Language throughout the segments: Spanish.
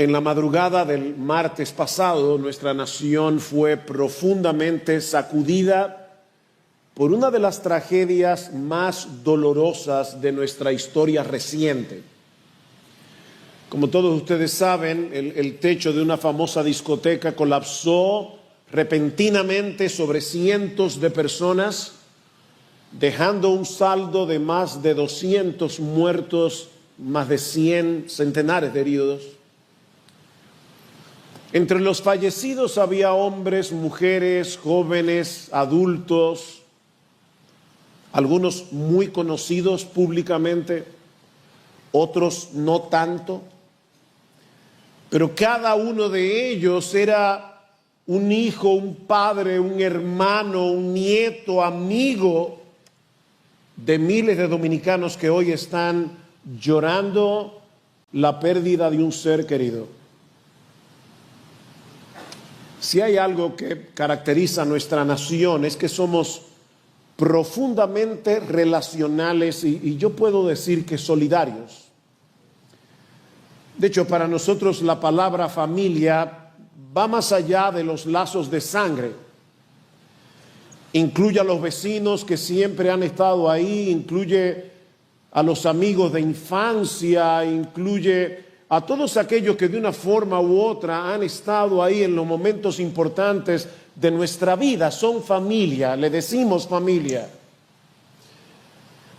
En la madrugada del martes pasado, nuestra nación fue profundamente sacudida por una de las tragedias más dolorosas de nuestra historia reciente. Como todos ustedes saben, el techo de una famosa discoteca colapsó repentinamente sobre cientos de personas, dejando un saldo de más de 200 muertos, más de 100 centenares de heridos. Entre los fallecidos había hombres, mujeres, jóvenes, adultos, algunos muy conocidos públicamente, otros no tanto, pero cada uno de ellos era un hijo, un padre, un hermano, un nieto, amigo de miles de dominicanos que hoy están llorando la pérdida de un ser querido. Si hay algo que caracteriza a nuestra nación es que somos profundamente relacionales y yo puedo decir que solidarios. De hecho, para nosotros la palabra familia va más allá de los lazos de sangre. Incluye a los vecinos que siempre han estado ahí, incluye a los amigos de infancia, incluye a todos aquellos que de una forma u otra han estado ahí en los momentos importantes de nuestra vida. Son familia, le decimos familia.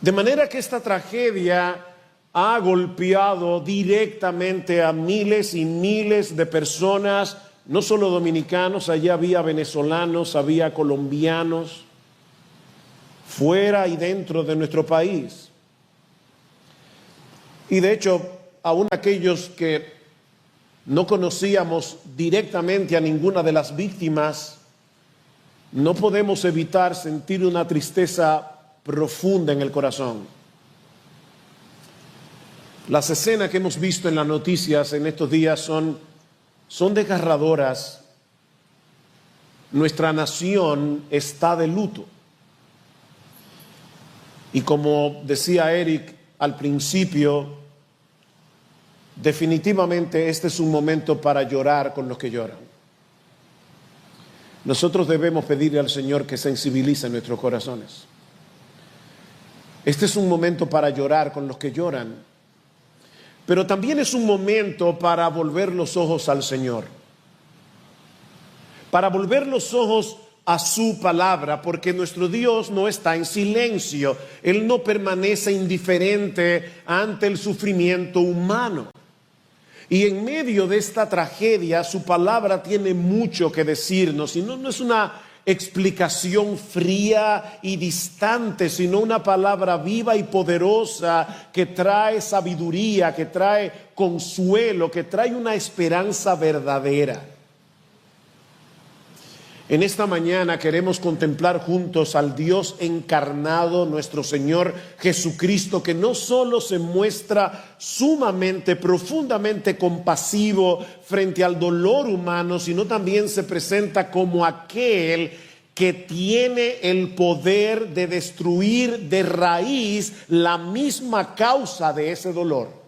De manera que esta tragedia ha golpeado directamente a miles y miles de personas, no solo dominicanos, allá había venezolanos, había colombianos, fuera y dentro de nuestro país. Y de hecho, aún aquellos que no conocíamos directamente a ninguna de las víctimas, no podemos evitar sentir una tristeza profunda en el corazón. Las escenas que hemos visto en las noticias en estos días son desgarradoras. Nuestra nación está de luto. Y como decía Eric al principio, definitivamente este es un momento para llorar con los que lloran. Nosotros debemos pedirle al Señor que sensibilice nuestros corazones. Este es un momento para llorar con los que lloran, pero también es un momento para volver los ojos al Señor, para volver los ojos a su palabra, porque nuestro Dios no está en silencio. Él no permanece indiferente ante el sufrimiento humano. Y en medio de esta tragedia, su palabra tiene mucho que decirnos. Y no es una explicación fría y distante, sino una palabra viva y poderosa que trae sabiduría, que trae consuelo, que trae una esperanza verdadera. En esta mañana queremos contemplar juntos al Dios encarnado, nuestro Señor Jesucristo, que no solo se muestra sumamente, profundamente compasivo frente al dolor humano, sino también se presenta como aquel que tiene el poder de destruir de raíz la misma causa de ese dolor.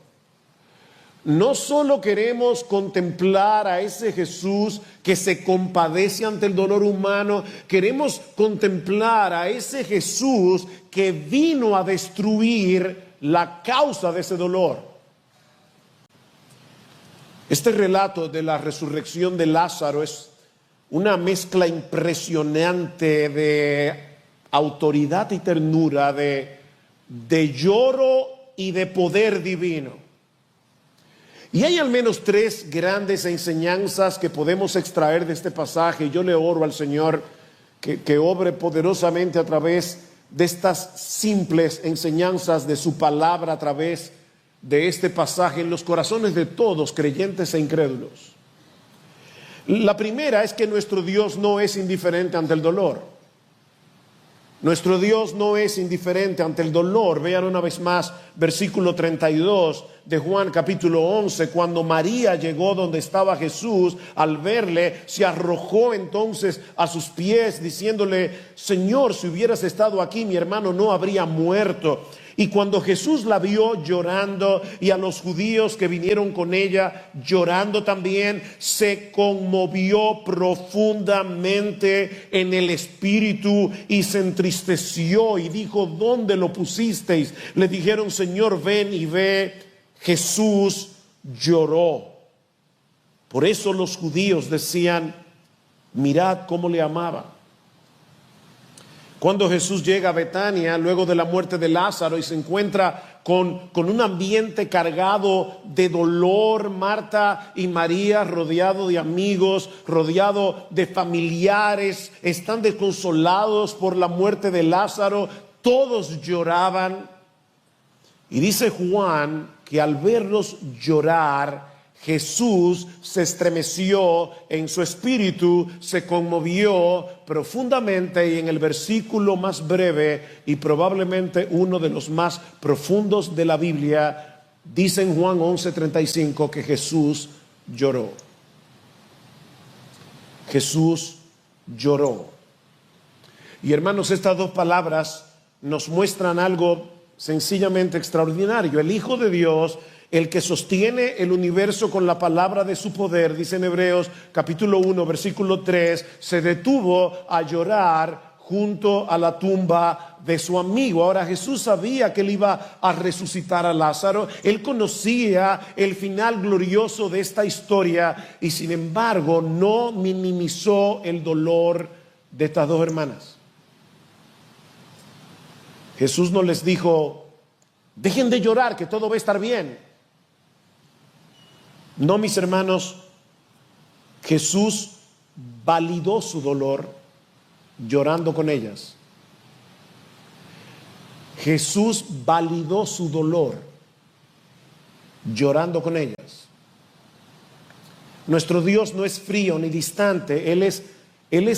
No solo queremos contemplar a ese Jesús que se compadece ante el dolor humano, queremos contemplar a ese Jesús que vino a destruir la causa de ese dolor. Este relato de la resurrección de Lázaro es una mezcla impresionante de autoridad y ternura, de lloro y de poder divino. Y hay al menos tres grandes enseñanzas que podemos extraer de este pasaje. Yo le oro al Señor que obre poderosamente a través de estas simples enseñanzas de su palabra, a través de este pasaje en los corazones de todos, creyentes e incrédulos. La primera es que nuestro Dios no es indiferente ante el dolor. Nuestro Dios no es indiferente ante el dolor. Vean una vez más versículo 32 de Juan capítulo 11. Cuando María llegó donde estaba Jesús, al verle, se arrojó entonces a sus pies diciéndole: Señor, si hubieras estado aquí, mi hermano no habría muerto. Y cuando Jesús la vio llorando y a los judíos que vinieron con ella llorando también, se conmovió profundamente en el espíritu y se entristeció y dijo: ¿dónde lo pusisteis? Le dijeron: Señor, ven y ve. Jesús lloró. Por eso los judíos decían: mirad cómo le amaba. Cuando Jesús llega a Betania, luego de la muerte de Lázaro, y se encuentra con un ambiente cargado de dolor, Marta y María, rodeado de amigos, rodeado de familiares, están desconsolados por la muerte de Lázaro, todos lloraban. Y dice Juan que al verlos llorar, Jesús se estremeció en su espíritu, se conmovió profundamente, y en el versículo más breve y probablemente uno de los más profundos de la Biblia, dice en Juan 11:35 que Jesús lloró. Jesús lloró. Y hermanos, estas dos palabras nos muestran algo sencillamente extraordinario. El Hijo de Dios, el que sostiene el universo con la palabra de su poder, dice en Hebreos capítulo 1 versículo 3, se detuvo a llorar junto a la tumba de su amigo. Ahora, Jesús sabía que él iba a resucitar a Lázaro, él conocía el final glorioso de esta historia, y sin embargo no minimizó el dolor de estas dos hermanas. Jesús no les dijo: dejen de llorar, que todo va a estar bien. No, mis hermanos, Jesús validó su dolor llorando con ellas. Jesús validó su dolor llorando con ellas. Nuestro Dios no es frío ni distante, Él es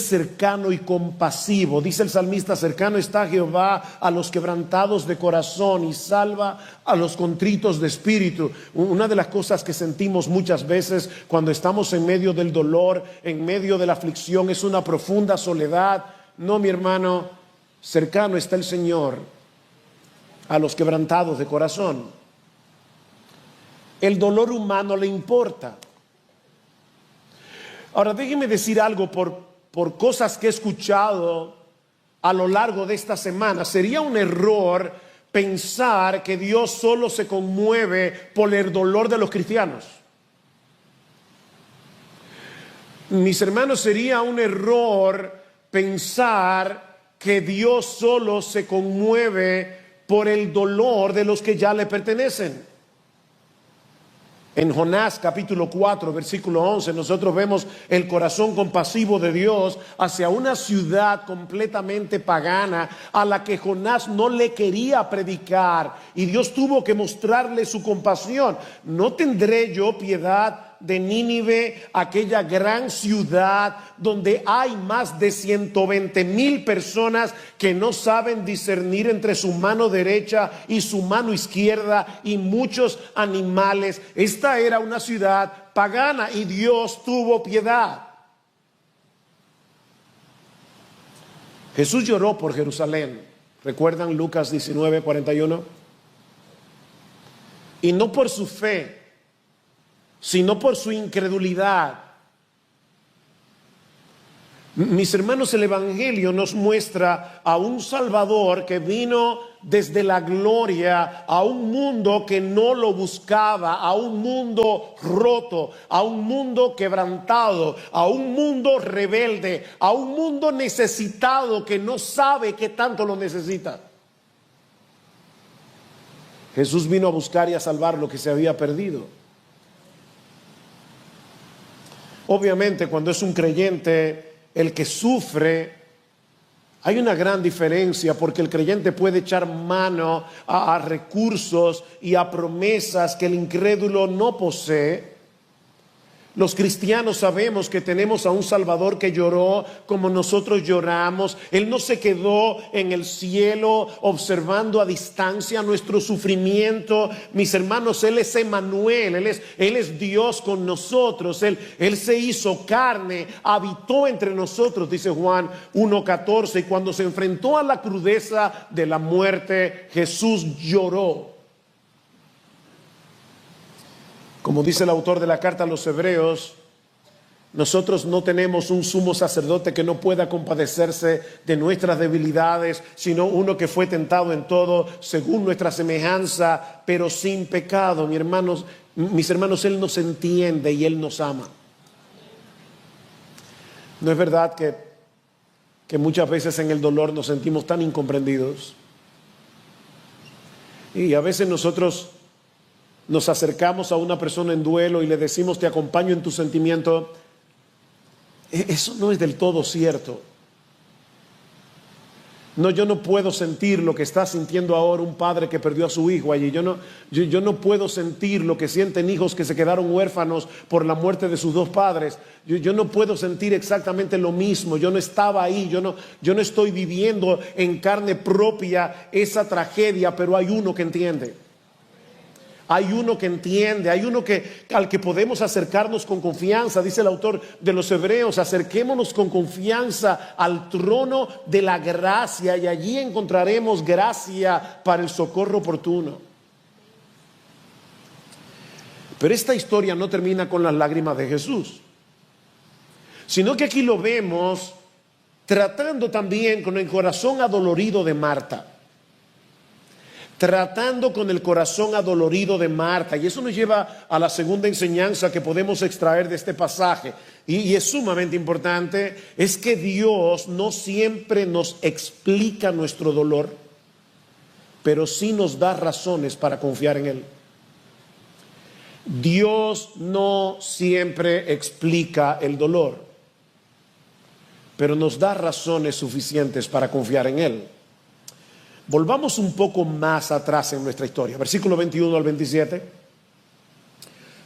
cercano y compasivo. Dice el salmista: cercano está Jehová a los quebrantados de corazón y salva a los contritos de espíritu. Una de las cosas que sentimos muchas veces cuando estamos en medio del dolor, en medio de la aflicción, es una profunda soledad. No, mi hermano, cercano está el Señor a los quebrantados de corazón. El dolor humano le importa. Ahora, déjeme decir algo por cosas que he escuchado a lo largo de esta semana. Sería un error pensar que Dios solo se conmueve por el dolor de los cristianos. Mis hermanos, sería un error pensar que Dios solo se conmueve por el dolor de los que ya le pertenecen. En Jonás capítulo 4 versículo 11 nosotros vemos el corazón compasivo de Dios hacia una ciudad completamente pagana a la que Jonás no le quería predicar, y Dios tuvo que mostrarle su compasión. ¿No tendré yo piedad de Nínive, aquella gran ciudad donde hay más de 120,000 personas que no saben discernir entre su mano derecha y su mano izquierda, y muchos animales? Esta era una ciudad pagana y Dios tuvo piedad. Jesús lloró por Jerusalén. ¿Recuerdan Lucas 19:41? Y no por su fe, sino por su incredulidad. Mis hermanos, el Evangelio nos muestra a un Salvador que vino desde la gloria a un mundo que no lo buscaba, a un mundo roto, a un mundo quebrantado, a un mundo rebelde, a un mundo necesitado que no sabe qué tanto lo necesita. Jesús vino a buscar y a salvar lo que se había perdido. Obviamente, cuando es un creyente el que sufre, hay una gran diferencia, porque el creyente puede echar mano a recursos y a promesas que el incrédulo no posee. Los cristianos sabemos que tenemos a un Salvador que lloró como nosotros lloramos. Él no se quedó en el cielo observando a distancia nuestro sufrimiento. Mis hermanos, Él es Emmanuel, Él es Dios con nosotros. Él se hizo carne, habitó entre nosotros, dice Juan 1:14. Y cuando se enfrentó a la crudeza de la muerte, Jesús lloró. Como dice el autor de la carta a los Hebreos, nosotros no tenemos un sumo sacerdote que no pueda compadecerse de nuestras debilidades, sino uno que fue tentado en todo según nuestra semejanza, pero sin pecado. Mis hermanos, Él nos entiende y Él nos ama. ¿No es verdad que muchas veces en el dolor nos sentimos tan incomprendidos? Y a veces nosotros nos acercamos a una persona en duelo y le decimos: te acompaño en tu sentimiento. Eso no es del todo cierto. No, yo no puedo sentir lo que está sintiendo ahora un padre que perdió a su hijo allí. Yo no puedo sentir lo que sienten hijos que se quedaron huérfanos por la muerte de sus dos padres. Yo no puedo sentir exactamente lo mismo. Yo no estaba ahí. Yo no estoy viviendo en carne propia esa tragedia, pero hay uno que entiende. Hay uno que entiende, hay uno al que podemos acercarnos con confianza. Dice el autor de los Hebreos: acerquémonos con confianza al trono de la gracia y allí encontraremos gracia para el socorro oportuno. Pero esta historia no termina con las lágrimas de Jesús, sino que aquí lo vemos tratando también con el corazón adolorido de Marta. Tratando con el corazón adolorido de Marta. Y eso nos lleva a la segunda enseñanza que podemos extraer de este pasaje. Y es sumamente importante. Es que Dios no siempre nos explica nuestro dolor, pero sí nos da razones para confiar en Él. Dios no siempre explica el dolor, pero nos da razones suficientes para confiar en Él. Volvamos un poco más atrás en nuestra historia, versículo 21 al 27.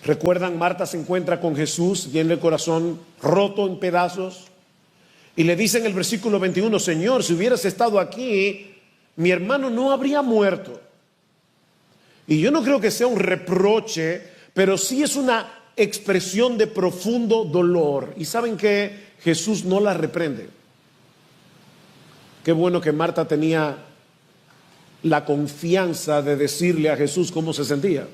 Recuerdan, Marta se encuentra con Jesús, tiene el corazón roto en pedazos, y le dice en el versículo 21: Señor, si hubieras estado aquí, mi hermano no habría muerto. Y yo no creo que sea un reproche, pero sí es una expresión de profundo dolor. Y ¿saben qué? Jesús no la reprende. Qué bueno que Marta tenía la confianza de decirle a Jesús cómo se sentía.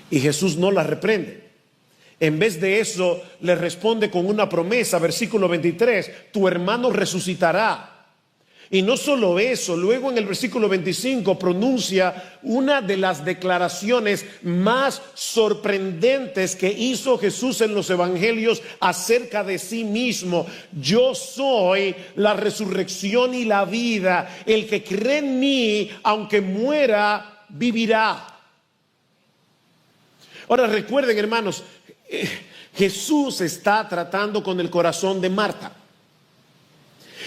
Y Jesús no la reprende. En vez de eso, le responde con una promesa, versículo 23: tu hermano resucitará. Y no solo eso, luego en el versículo 25 pronuncia una de las declaraciones más sorprendentes que hizo Jesús en los evangelios acerca de sí mismo: yo soy la resurrección y la vida, el que cree en mí, aunque muera, vivirá. Ahora recuerden, hermanos, Jesús está tratando con el corazón de Marta.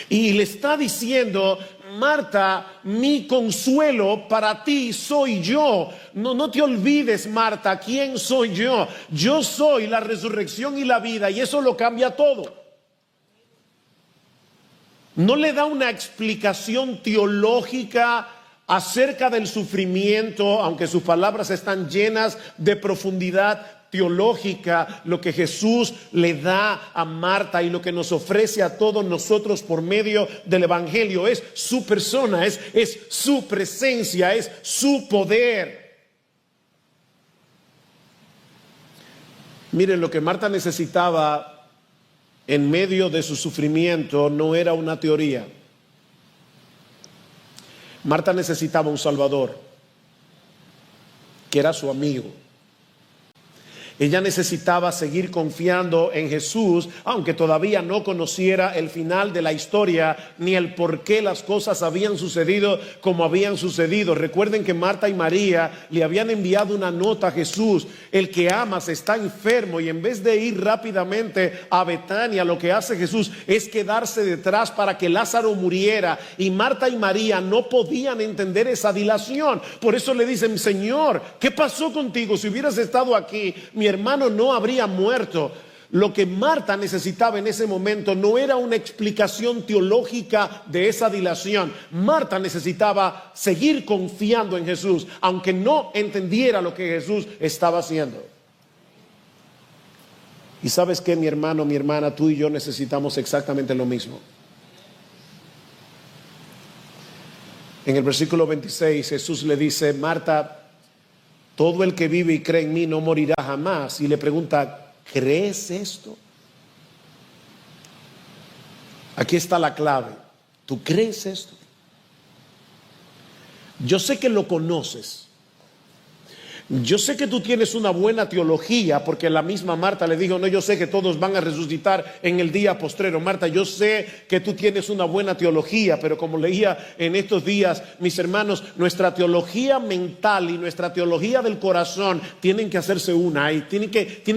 Y le está diciendo: Marta, mi consuelo para ti soy yo. No te olvides, Marta, ¿quién soy yo? Yo soy la resurrección y la vida, y eso lo cambia todo. No le da una explicación teológica acerca del sufrimiento, aunque sus palabras están llenas de profundidad teológica. Lo que Jesús le da a Marta y lo que nos ofrece a todos nosotros por medio del evangelio es su persona, es su presencia, es su poder. Miren, lo que Marta necesitaba en medio de su sufrimiento no era una teoría. Marta necesitaba un Salvador que era su amigo. Ella necesitaba seguir confiando en Jesús, aunque todavía no conociera el final de la historia, ni el por qué las cosas habían sucedido como habían sucedido. Recuerden que Marta y María le habían enviado una nota a Jesús: el que amas está enfermo. Y en vez de ir rápidamente a Betania, lo que hace Jesús es quedarse detrás para que Lázaro muriera. Y Marta y María no podían entender esa dilación. Por eso le dicen: Señor, ¿qué pasó contigo? Si hubieras estado aquí, mi hermano no habría muerto. Lo que Marta necesitaba en ese momento no era una explicación teológica de esa dilación. Marta necesitaba seguir confiando en Jesús, aunque no entendiera lo que Jesús estaba haciendo. Y sabes qué, mi hermano, mi hermana, tú y yo necesitamos exactamente lo mismo. En el versículo 26 Jesús le dice: Marta, todo el que vive y cree en mí no morirá jamás. Y le pregunta: ¿crees esto? Aquí está la clave. ¿Tú crees esto? Yo sé que lo conoces. Yo sé que tú tienes una buena teología, porque la misma Marta le dijo: no, yo sé que todos van a resucitar en el día postrero. Marta, yo sé que tú tienes una buena teología, pero como leía en estos días, mis hermanos, nuestra teología mental y nuestra teología del corazón tienen que hacerse una, y tienen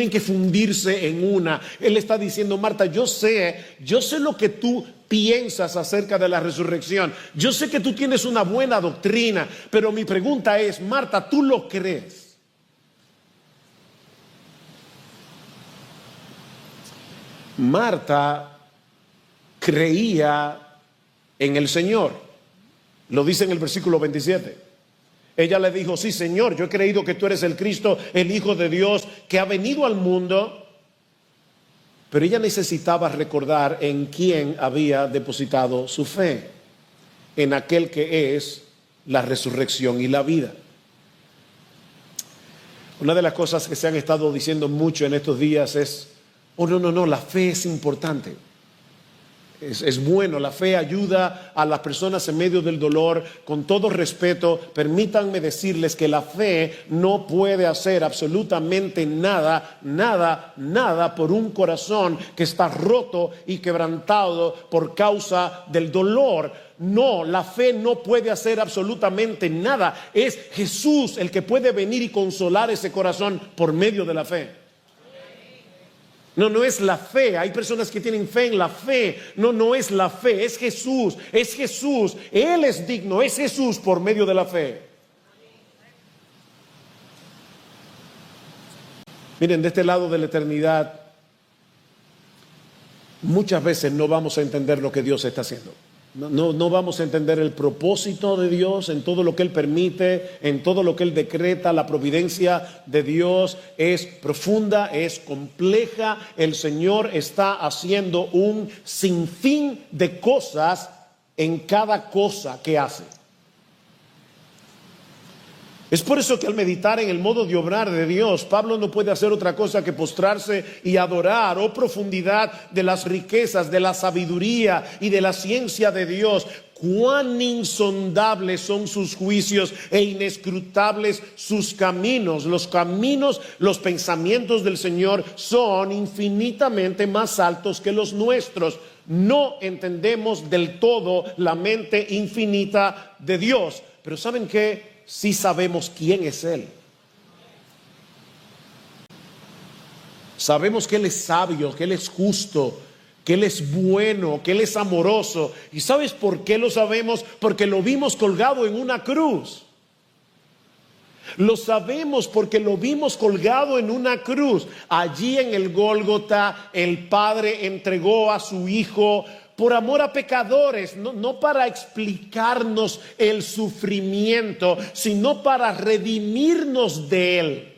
que fundirse en una. Él está diciendo: Marta, yo sé lo que tú piensas acerca de la resurrección. Yo sé que tú tienes una buena doctrina, pero mi pregunta es: Marta, ¿tú lo crees? Marta creía en el Señor. Lo dice en el versículo 27. Ella le dijo: sí, Señor, yo he creído que tú eres el Cristo, el Hijo de Dios, que ha venido al mundo. Pero ella necesitaba recordar en quién había depositado su fe, en aquel que es la resurrección y la vida. Una de las cosas que se han estado diciendo mucho en estos días es: oh, no, la fe es importante. Es bueno, la fe ayuda a las personas en medio del dolor. Con todo respeto, permítanme decirles que la fe no puede hacer absolutamente nada por un corazón que está roto y quebrantado por causa del dolor. No, la fe no puede hacer absolutamente nada. Es Jesús el que puede venir y consolar ese corazón por medio de la fe. No es la fe. Hay personas que tienen fe en la fe. No es la fe, es Jesús. Es Jesús. Él es digno, es Jesús por medio de la fe. Miren, de este lado de la eternidad, muchas veces no vamos a entender lo que Dios está haciendo. No vamos a entender el propósito de Dios en todo lo que Él permite, en todo lo que Él decreta. La providencia de Dios es profunda, es compleja. El Señor está haciendo un sinfín de cosas en cada cosa que hace. Es por eso que al meditar en el modo de obrar de Dios, Pablo no puede hacer otra cosa que postrarse y adorar, oh profundidad de las riquezas, de la sabiduría y de la ciencia de Dios. Cuán insondables son sus juicios e inescrutables sus caminos. Los pensamientos del Señor son infinitamente más altos que los nuestros. No entendemos del todo la mente infinita de Dios, pero ¿saben qué? Sí sabemos quién es Él. Sabemos que Él es sabio, que Él es justo, que Él es bueno, que Él es amoroso. ¿Y sabes por qué lo sabemos? Porque lo vimos colgado en una cruz. Lo sabemos porque lo vimos colgado en una cruz. Allí en el Gólgota, el Padre entregó a su Hijo por amor a pecadores, no para explicarnos el sufrimiento, sino para redimirnos de Él.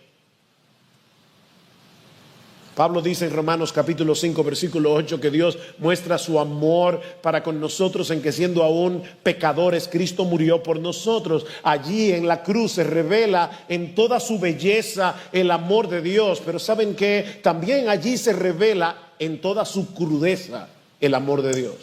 Pablo dice en Romanos capítulo 5 versículo 8 que Dios muestra su amor para con nosotros en que siendo aún pecadores Cristo murió por nosotros. Allí en la cruz se revela en toda su belleza el amor de Dios, pero ¿saben qué? También allí se revela en toda su crudeza el amor de Dios.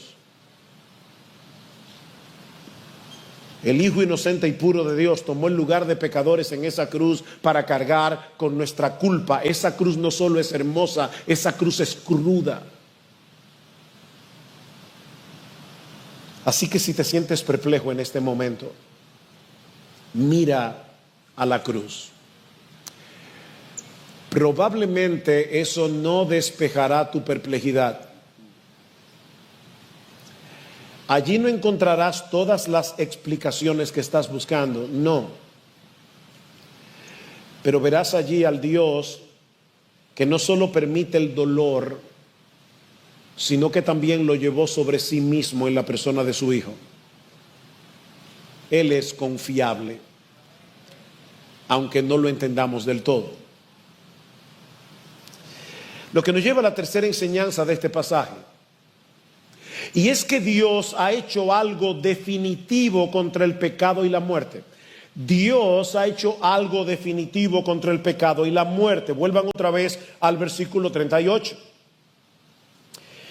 El Hijo inocente y puro de Dios tomó el lugar de pecadores en esa cruz para cargar con nuestra culpa. Esa cruz no solo es hermosa, esa cruz es cruda. Así que si te sientes perplejo en este momento, mira a la cruz. Probablemente eso no despejará tu perplejidad. Allí no encontrarás todas las explicaciones que estás buscando, no. Pero verás allí al Dios que no solo permite el dolor, sino que también lo llevó sobre sí mismo en la persona de su Hijo. Él es confiable, aunque no lo entendamos del todo. Lo que nos lleva a la tercera enseñanza de este pasaje, y es que Dios ha hecho algo definitivo contra el pecado y la muerte. Dios ha hecho algo definitivo contra el pecado y la muerte. Vuelvan otra vez al versículo 38.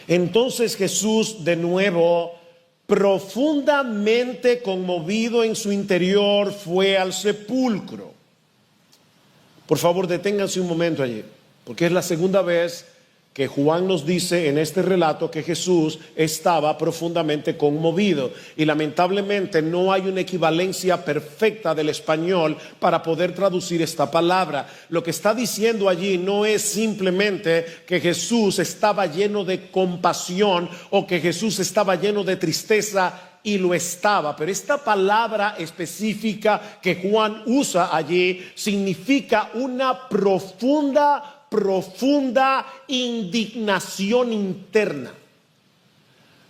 Entonces Jesús, de nuevo, profundamente conmovido en su interior, fue al sepulcro. Por favor, deténganse un momento allí, porque es la segunda vez que Juan nos dice en este relato que Jesús estaba profundamente conmovido, y lamentablemente no hay una equivalencia perfecta del español para poder traducir esta palabra. Lo que está diciendo allí no es simplemente que Jesús estaba lleno de compasión o que Jesús estaba lleno de tristeza, y lo estaba, pero esta palabra específica que Juan usa allí significa una profunda indignación interna.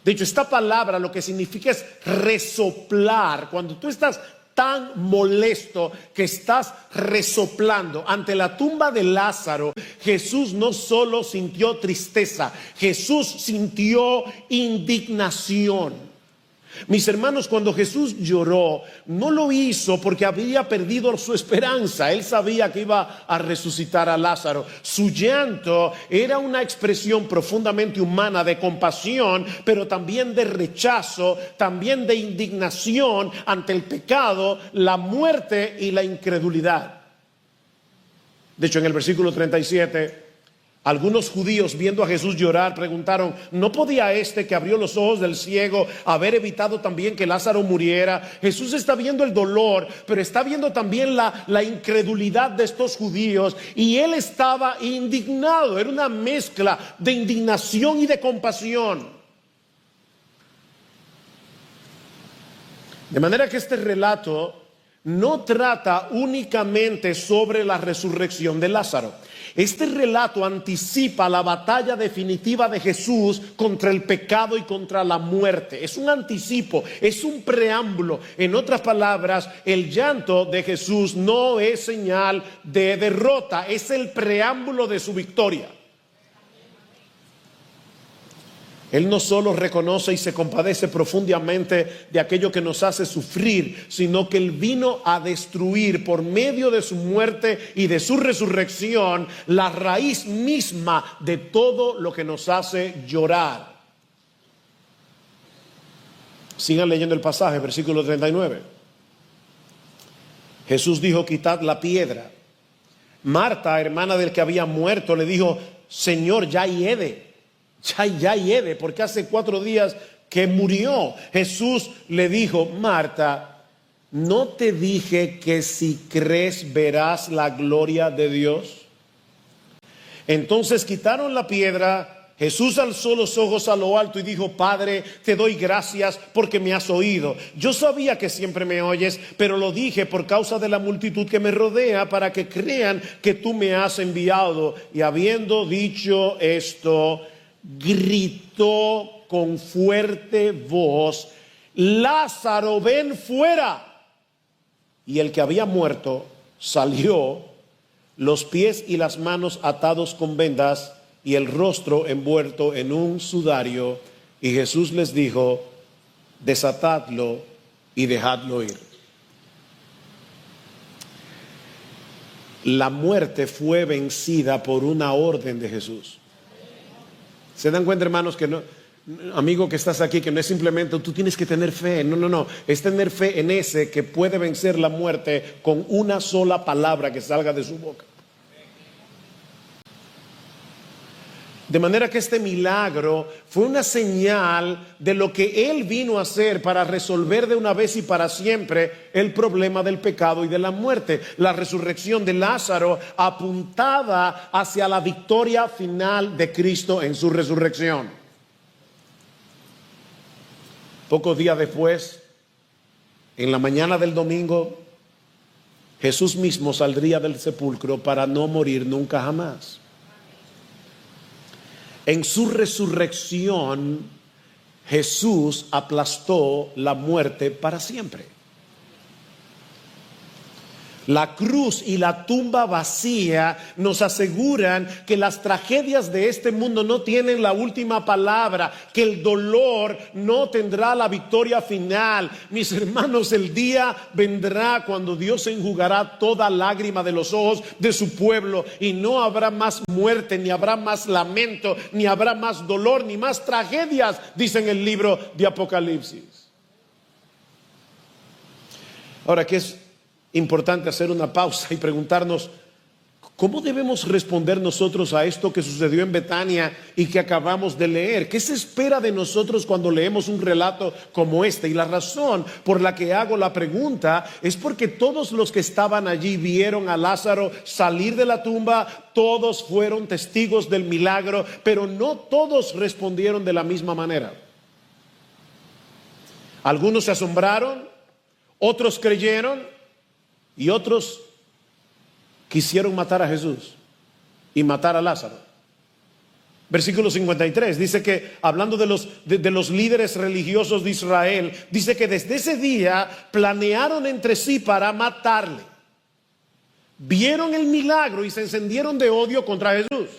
De hecho, esta palabra lo que significa es resoplar. Cuando tú estás tan molesto que estás resoplando ante la tumba de Lázaro, Jesús no solo sintió tristeza, Jesús sintió indignación. Mis hermanos, cuando Jesús lloró, no lo hizo porque había perdido su esperanza. Él sabía que iba a resucitar a Lázaro. Su llanto era una expresión profundamente humana de compasión, pero también de rechazo, también de indignación ante el pecado, la muerte y la incredulidad. De hecho, en el versículo 37, algunos judíos, viendo a Jesús llorar, preguntaron: ¿no podía este que abrió los ojos del ciego haber evitado también que Lázaro muriera? Jesús está viendo el dolor, pero está viendo también la incredulidad de estos judíos, y él estaba indignado. Era una mezcla de indignación y de compasión. De manera que este relato no trata únicamente sobre la resurrección de Lázaro. Este relato anticipa la batalla definitiva de Jesús contra el pecado y contra la muerte. Es un anticipo, es un preámbulo. En otras palabras, el llanto de Jesús no es señal de derrota, es el preámbulo de su victoria. Él no solo reconoce y se compadece profundamente de aquello que nos hace sufrir, sino que Él vino a destruir por medio de su muerte y de su resurrección la raíz misma de todo lo que nos hace llorar. Sigan leyendo el pasaje, versículo 39. Jesús dijo: quitad la piedra. Marta, hermana del que había muerto, le dijo: Señor, ya hiede. Ya hiede, porque hace 4 días que murió. Jesús le dijo: Marta, ¿no te dije que si crees verás la gloria de Dios? Entonces quitaron la piedra. Jesús alzó los ojos a lo alto y dijo: Padre, te doy gracias porque me has oído. Yo sabía que siempre me oyes, pero lo dije por causa de la multitud que me rodea, para que crean que tú me has enviado. Y habiendo dicho esto, gritó con fuerte voz: Lázaro, ven fuera. Y el que había muerto salió, los pies y las manos atados con vendas y el rostro envuelto en un sudario. Y Jesús les dijo: desatadlo y dejadlo ir. La muerte fue vencida por una orden de Jesús. ¿Se dan cuenta, hermanos, que no, amigo que estás aquí, que no es simplemente tú tienes que tener fe? No, es tener fe en ese que puede vencer la muerte con una sola palabra que salga de su boca. De manera que este milagro fue una señal de lo que Él vino a hacer para resolver de una vez y para siempre el problema del pecado y de la muerte. La resurrección de Lázaro apuntaba hacia la victoria final de Cristo en su resurrección. Pocos días después, en la mañana del domingo, Jesús mismo saldría del sepulcro para no morir nunca jamás. En su resurrección, Jesús aplastó la muerte para siempre. La cruz y la tumba vacía nos aseguran que las tragedias de este mundo no tienen la última palabra, que el dolor no tendrá la victoria final. Mis hermanos, el día vendrá cuando Dios enjugará toda lágrima de los ojos de su pueblo y no habrá más muerte, ni habrá más lamento, ni habrá más dolor, ni más tragedias, dice en el libro de Apocalipsis. Ahora, ¿qué es importante hacer una pausa y preguntarnos cómo debemos responder nosotros a esto que sucedió en Betania y que acabamos de leer? ¿Qué se espera de nosotros cuando leemos un relato como este? Y la razón por la que hago la pregunta es porque todos los que estaban allí vieron a Lázaro salir de la tumba, todos fueron testigos del milagro, pero no todos respondieron de la misma manera. Algunos se asombraron, otros creyeron, y otros quisieron matar a Jesús y matar a Lázaro. Versículo 53 dice que, hablando de los líderes religiosos de Israel, dice que desde ese día planearon entre sí para matarle. Vieron el milagro y se encendieron de odio contra Jesús.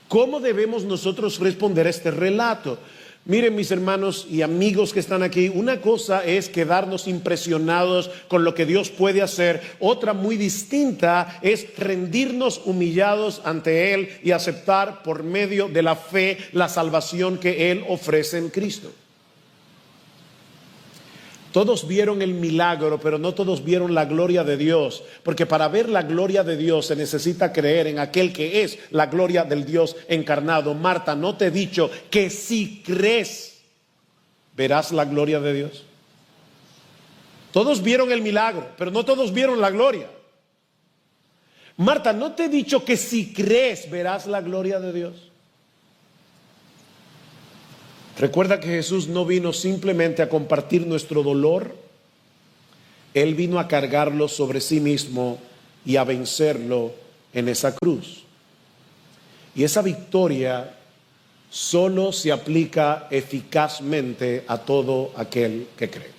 ¿Cómo debemos nosotros responder a este relato? Miren, mis hermanos y amigos que están aquí, una cosa es quedarnos impresionados con lo que Dios puede hacer, otra muy distinta es rendirnos humillados ante Él y aceptar por medio de la fe la salvación que Él ofrece en Cristo. Todos vieron el milagro, pero no todos vieron la gloria de Dios, porque para ver la gloria de Dios se necesita creer en aquel que es la gloria del Dios encarnado. Marta, ¿no te he dicho que si crees verás la gloria de Dios? Todos vieron el milagro, pero no todos vieron la gloria. Marta, ¿no te he dicho que si crees verás la gloria de Dios? Recuerda que Jesús no vino simplemente a compartir nuestro dolor, Él vino a cargarlo sobre sí mismo y a vencerlo en esa cruz. Y esa victoria solo se aplica eficazmente a todo aquel que cree.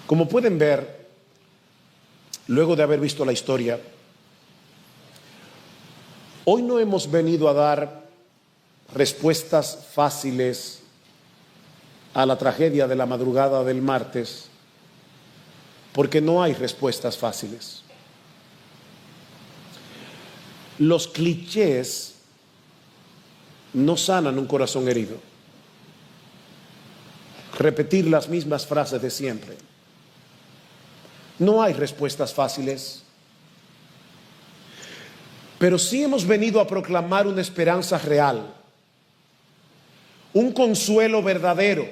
Como pueden ver, luego de haber visto la historia, hoy no hemos venido a dar respuestas fáciles a la tragedia de la madrugada del martes, porque no hay respuestas fáciles. Los clichés no sanan un corazón herido. Repetir las mismas frases de siempre. No hay respuestas fáciles. Pero sí hemos venido a proclamar una esperanza real, un consuelo verdadero.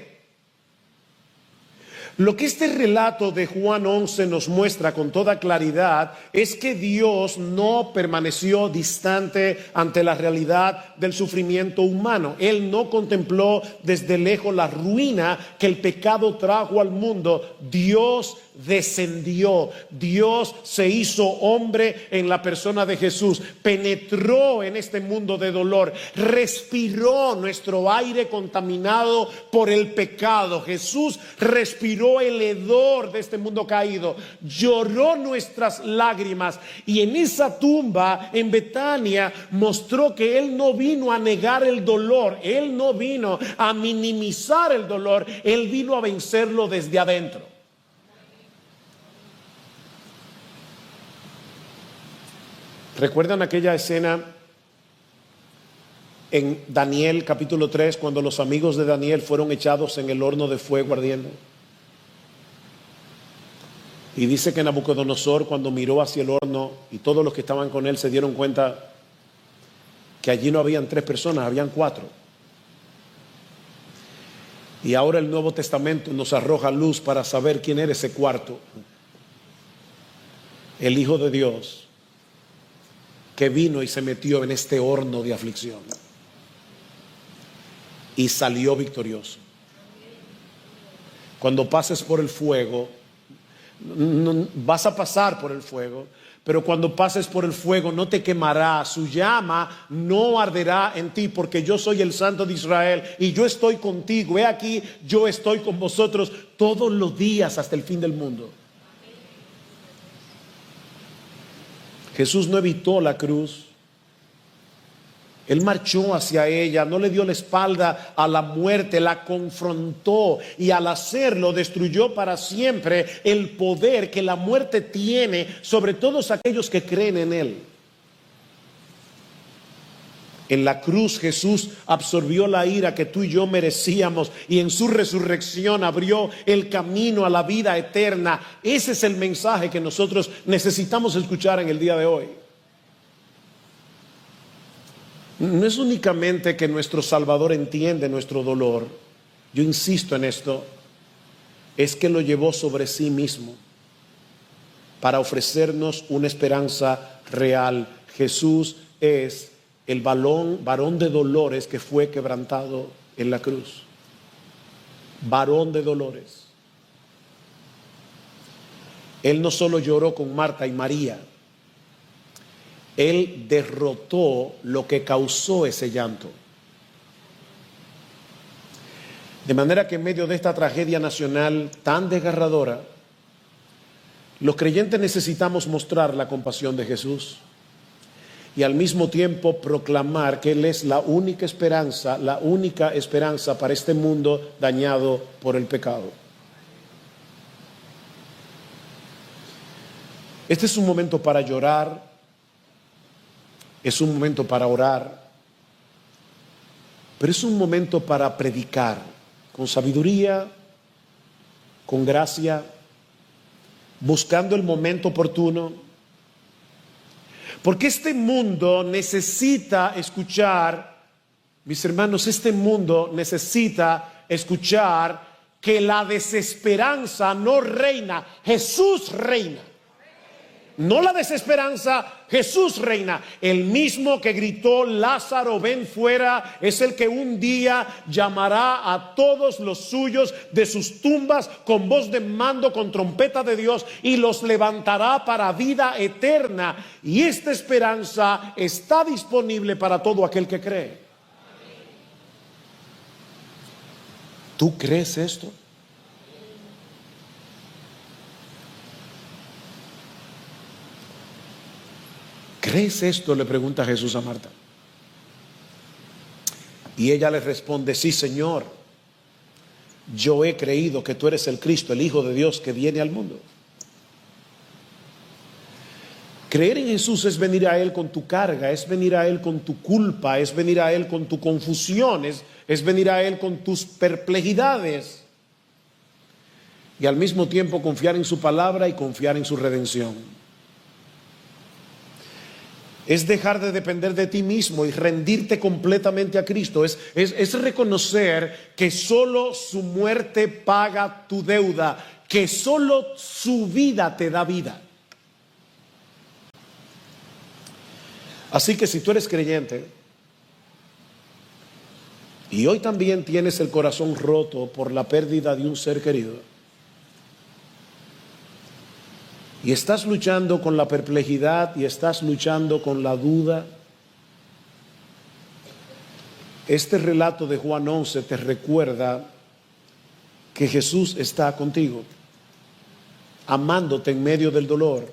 Lo que este relato de Juan 11 nos muestra con toda claridad es que Dios no permaneció distante ante la realidad del sufrimiento humano. Él no contempló desde lejos la ruina que el pecado trajo al mundo. Dios descendió, Dios se hizo hombre en la persona de Jesús, penetró en este mundo de dolor, respiró nuestro aire contaminado por el pecado. Jesús respiró el hedor de este mundo caído, lloró nuestras lágrimas, y en esa tumba en Betania mostró que Él no vino a negar el dolor, Él no vino a minimizar el dolor, Él vino a vencerlo desde adentro. ¿Recuerdan aquella escena en Daniel capítulo 3 cuando los amigos de Daniel fueron echados en el horno de fuego ardiendo? Y dice que Nabucodonosor, cuando miró hacia el horno y todos los que estaban con él se dieron cuenta que allí no habían 3 personas, habían 4. Y ahora el Nuevo Testamento nos arroja luz para saber quién era ese cuarto. El Hijo de Dios, que vino y se metió en este horno de aflicción y salió victorioso. Cuando pases por el fuego, vas a pasar por el fuego, pero cuando pases por el fuego no te quemará, su llama no arderá en ti, porque yo soy el Santo de Israel y yo estoy contigo. He aquí, yo estoy con vosotros todos los días hasta el fin del mundo. Jesús no evitó la cruz. Él marchó hacia ella, no le dio la espalda a la muerte, la confrontó, y al hacerlo destruyó para siempre el poder que la muerte tiene sobre todos aquellos que creen en Él. En la cruz Jesús absorbió la ira que tú y yo merecíamos, y en su resurrección abrió el camino a la vida eterna. Ese es el mensaje que nosotros necesitamos escuchar en el día de hoy. No es únicamente que nuestro Salvador entiende nuestro dolor, yo insisto en esto, es que lo llevó sobre sí mismo para ofrecernos una esperanza real. Jesús es el varón de dolores que fue quebrantado en la cruz. Varón de dolores. Él no solo lloró con Marta y María, Él derrotó lo que causó ese llanto. De manera que en medio de esta tragedia nacional tan desgarradora, los creyentes necesitamos mostrar la compasión de Jesús y al mismo tiempo proclamar que Él es la única esperanza para este mundo dañado por el pecado. Este es un momento para llorar. Es un momento para orar, pero es un momento para predicar con sabiduría, con gracia, buscando el momento oportuno. Porque este mundo necesita escuchar, mis hermanos, este mundo necesita escuchar que la desesperanza no reina, Jesús reina. No la desesperanza, Jesús reina. El mismo que gritó: Lázaro, ven fuera, es el que un día llamará a todos los suyos de sus tumbas con voz de mando, con trompeta de Dios, y los levantará para vida eterna. Y esta esperanza está disponible para todo aquel que cree. ¿Tú crees esto? ¿Crees esto?, le pregunta Jesús a Marta. Y ella le responde: sí, Señor, yo he creído que tú eres el Cristo, el Hijo de Dios que viene al mundo. Creer en Jesús es venir a Él con tu carga, es venir a Él con tu culpa, es venir a Él con tu confusión, es venir a Él con tus perplejidades. Y al mismo tiempo confiar en su palabra y confiar en su redención. Es dejar de depender de ti mismo y rendirte completamente a Cristo. Es reconocer que solo su muerte paga tu deuda, que solo su vida te da vida. Así que si tú eres creyente y hoy también tienes el corazón roto por la pérdida de un ser querido, y estás luchando con la perplejidad y estás luchando con la duda, este relato de Juan 11 te recuerda que Jesús está contigo, amándote en medio del dolor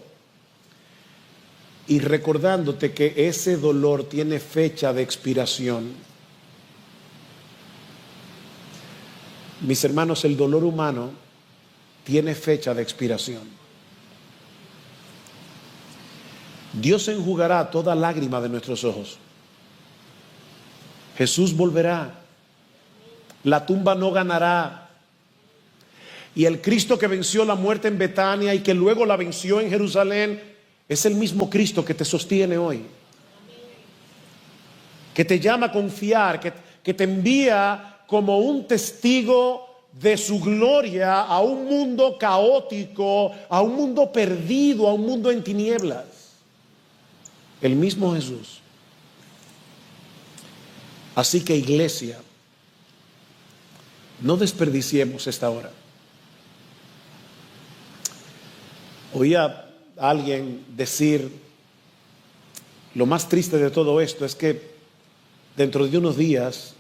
y recordándote que ese dolor tiene fecha de expiración. Mis hermanos, el dolor humano tiene fecha de expiración. Dios enjugará toda lágrima de nuestros ojos. Jesús volverá. La tumba no ganará. Y el Cristo que venció la muerte en Betania y que luego la venció en Jerusalén es el mismo Cristo que te sostiene hoy, que te llama a confiar, que te envía como un testigo de su gloria a un mundo caótico, a un mundo perdido, a un mundo en tinieblas. El mismo Jesús. Así que, iglesia, no desperdiciemos esta hora. Oía a alguien decir, lo más triste de todo esto es que dentro de unos días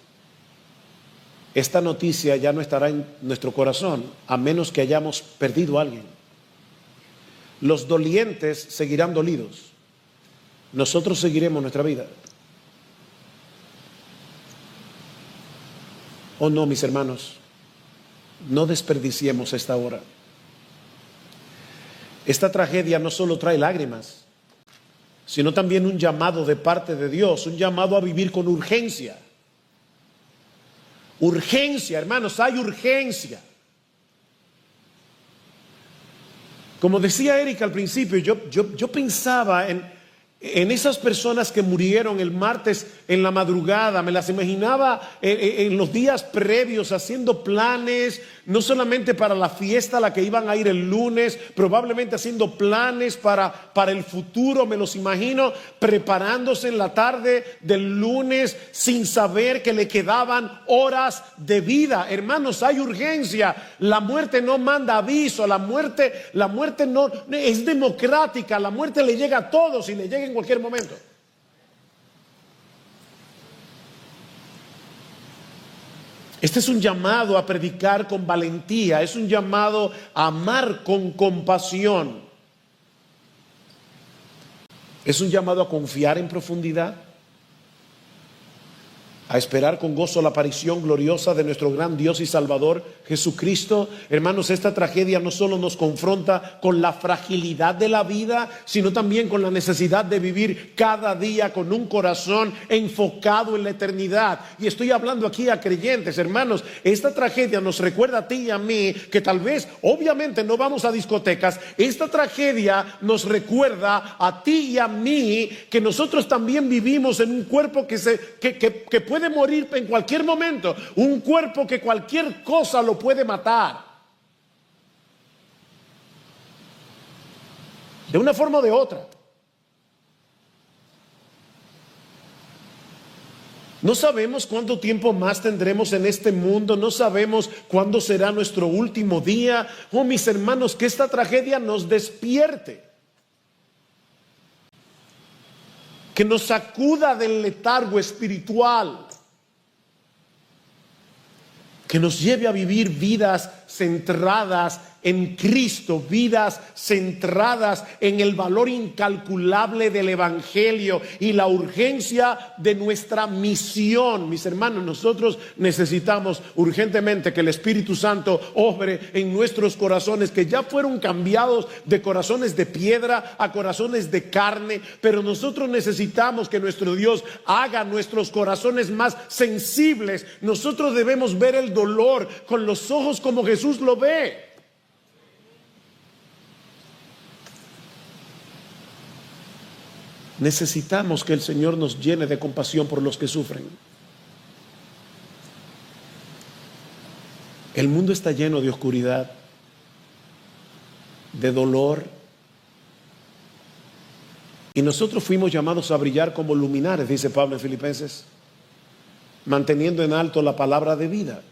esta noticia ya no estará en nuestro corazón, a menos que hayamos perdido a alguien. Los dolientes seguirán dolidos. Nosotros seguiremos nuestra vida. Oh no, mis hermanos, no desperdiciemos esta hora. Esta tragedia no solo trae lágrimas, sino también un llamado de parte de Dios, un llamado a vivir con urgencia. Urgencia, hermanos, hay urgencia. Como decía Erika al principio, yo pensaba en esas personas que murieron el martes en la madrugada. Me las imaginaba en los días previos haciendo planes, no solamente para la fiesta a la que iban a ir el lunes, probablemente haciendo planes para el futuro. Me los imagino preparándose en la tarde del lunes sin saber que le quedaban horas de vida. Hermanos, hay urgencia. La muerte no manda aviso, la muerte no es democrática, la muerte le llega a todos y le llega en cualquier momento. Este es un llamado a predicar con valentía, es un llamado a amar con compasión, es un llamado a confiar en profundidad, a esperar con gozo la aparición gloriosa de nuestro gran Dios y Salvador Jesucristo. Hermanos, esta tragedia no solo nos confronta con la fragilidad de la vida, sino también con la necesidad de vivir cada día con un corazón enfocado en la eternidad. Y estoy hablando aquí a creyentes, hermanos. Esta tragedia nos recuerda a ti y a mí que tal vez, obviamente no vamos a discotecas. Esta tragedia nos recuerda a ti y a mí que nosotros también vivimos en un cuerpo que puede morir en cualquier momento, un cuerpo que cualquier cosa lo puede matar, de una forma o de otra. No sabemos cuánto tiempo más tendremos en este mundo, no sabemos cuándo será nuestro último día. Oh, mis hermanos, que esta tragedia nos despierte, que nos sacuda del letargo espiritual, que nos lleve a vivir vidas centradas en Cristo, vidas centradas en el valor incalculable del Evangelio y la urgencia de nuestra misión. Mis hermanos, nosotros necesitamos urgentemente que el Espíritu Santo obre en nuestros corazones, que ya fueron cambiados de corazones de piedra a corazones de carne, pero nosotros necesitamos que nuestro Dios haga nuestros corazones más sensibles. Nosotros debemos ver el dolor con los ojos como Jesús lo ve. Necesitamos que el Señor nos llene de compasión por los que sufren. El mundo está lleno de oscuridad, de dolor, y nosotros fuimos llamados a brillar como luminares, dice Pablo en Filipenses, manteniendo en alto la palabra de vida.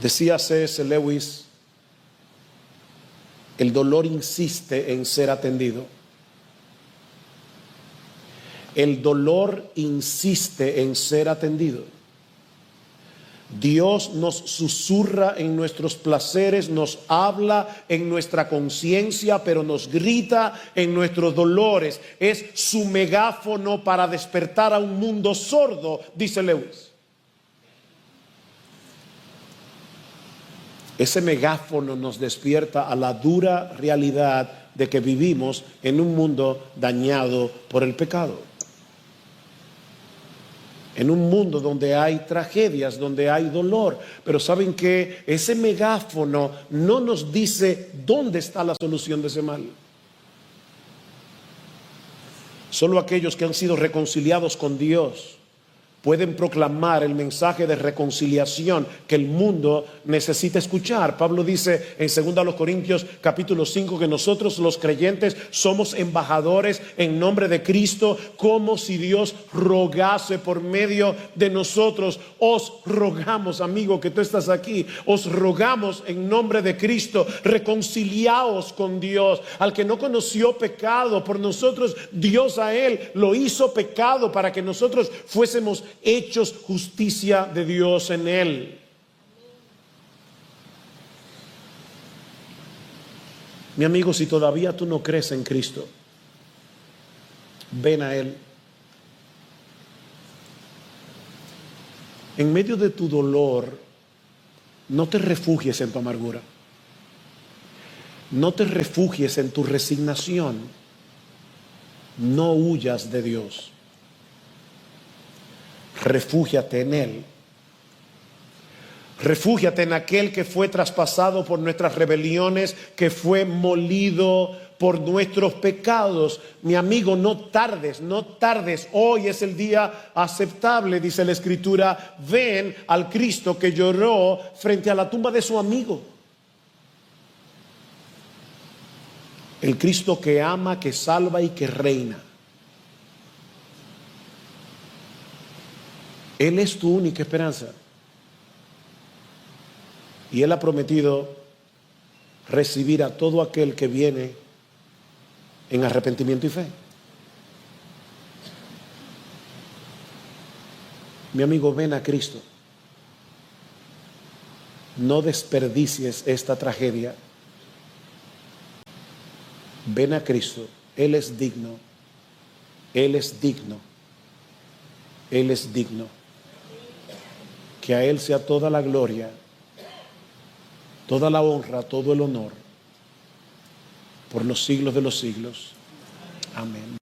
Decía C.S. Lewis, el dolor insiste en ser atendido. El dolor insiste en ser atendido. Dios nos susurra en nuestros placeres, nos habla en nuestra conciencia, pero nos grita en nuestros dolores. Es su megáfono para despertar a un mundo sordo, dice Lewis. Ese megáfono nos despierta a la dura realidad de que vivimos en un mundo dañado por el pecado. En un mundo donde hay tragedias, donde hay dolor. Pero ¿saben qué? Ese megáfono no nos dice dónde está la solución de ese mal. Solo aquellos que han sido reconciliados con Dios pueden proclamar el mensaje de reconciliación que el mundo necesita escuchar. Pablo dice en 2 Corintios capítulo 5 que nosotros los creyentes somos embajadores en nombre de Cristo, como si Dios rogase por medio de nosotros. Os rogamos, amigo, que tú estás aquí, os rogamos en nombre de Cristo, reconciliaos con Dios. Al que no conoció pecado, por nosotros Dios a él lo hizo pecado para que nosotros fuésemos hechos justicia de Dios en él. Mi amigo, si todavía tú no crees en Cristo, ven a Él. En medio de tu dolor, no te refugies en tu amargura. No te refugies en tu resignación. No huyas de Dios. Refúgiate en Él. Refúgiate en aquel que fue traspasado por nuestras rebeliones, que fue molido por nuestros pecados. Mi amigo, no tardes, no tardes. Hoy es el día aceptable, dice la Escritura. Ven al Cristo que lloró frente a la tumba de su amigo. El Cristo que ama, que salva y que reina. Él es tu única esperanza. Y Él ha prometido recibir a todo aquel que viene en arrepentimiento y fe. Mi amigo, ven a Cristo. No desperdicies esta tragedia. Ven a Cristo. Él es digno. Él es digno. Él es digno. Que a Él sea toda la gloria, toda la honra, todo el honor, por los siglos de los siglos. Amén.